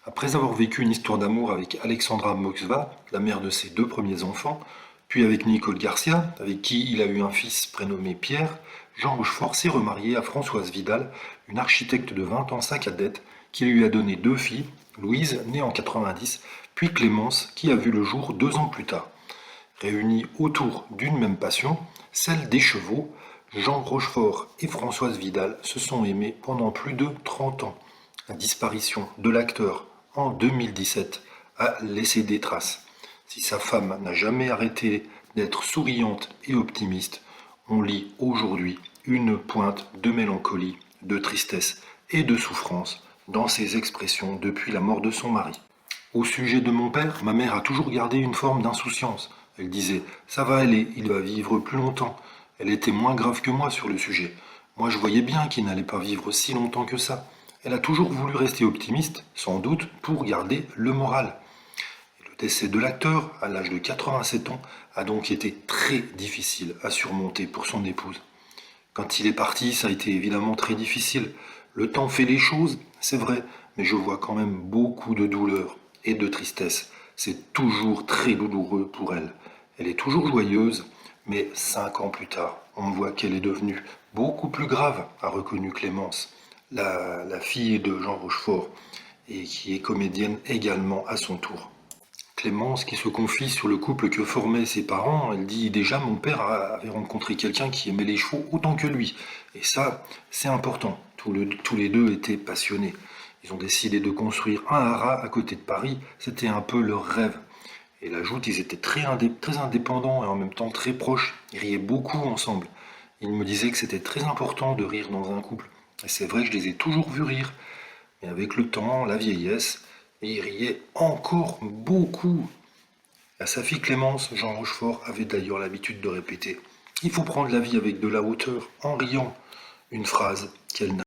Après avoir vécu une histoire d'amour avec Alexandra Moxva, la mère de ses deux premiers enfants, puis avec Nicole Garcia, avec qui il a eu un fils prénommé Pierre, Jean Rochefort s'est remarié à Françoise Vidal, une architecte de 20 ans, sa cadette, qui lui a donné deux filles, Louise, née en 90, puis Clémence, qui a vu le jour 2 ans plus tard. Réunis autour d'une même passion, celle des chevaux, Jean Rochefort et Françoise Vidal se sont aimés pendant plus de 30 ans. La disparition de l'acteur en 2017 a laissé des traces. Si sa femme n'a jamais arrêté d'être souriante et optimiste, on lit aujourd'hui une pointe de mélancolie, de tristesse et de souffrance dans ses expressions depuis la mort de son mari. Au sujet de mon père, ma mère a toujours gardé une forme d'insouciance. Elle disait: ça va aller, il va vivre plus longtemps. Elle était moins grave que moi sur le sujet. Moi, je voyais bien qu'il n'allait pas vivre si longtemps que ça. Elle a toujours voulu rester optimiste, sans doute pour garder le moral. Le décès de l'acteur, à l'âge de 87 ans, a donc été très difficile à surmonter pour son épouse. Quand il est parti, ça a été évidemment très difficile. Le temps fait les choses, c'est vrai, mais je vois quand même beaucoup de douleur et de tristesse. C'est toujours très douloureux pour elle. Elle est toujours joyeuse, mais 5 ans plus tard, on voit qu'elle est devenue beaucoup plus grave, a reconnu Clémence, la fille de Jean Rochefort, et qui est comédienne également à son tour. Clémence, qui se confie sur le couple que formaient ses parents, elle dit déjà: mon père avait rencontré quelqu'un qui aimait les chevaux autant que lui. Et ça, c'est important. Tous les deux étaient passionnés. Ils ont décidé de construire un haras à côté de Paris. C'était un peu leur rêve. Et elle ajoute, ils étaient très indépendants et en même temps très proches. Ils riaient beaucoup ensemble. Ils me disaient que c'était très important de rire dans un couple. Et c'est vrai que je les ai toujours vus rire. Mais avec le temps, la vieillesse, et il riait encore beaucoup. À sa fille Clémence, Jean Rochefort avait d'ailleurs l'habitude de répéter: il faut prendre la vie avec de la hauteur, en riant. Une phrase qu'elle n'a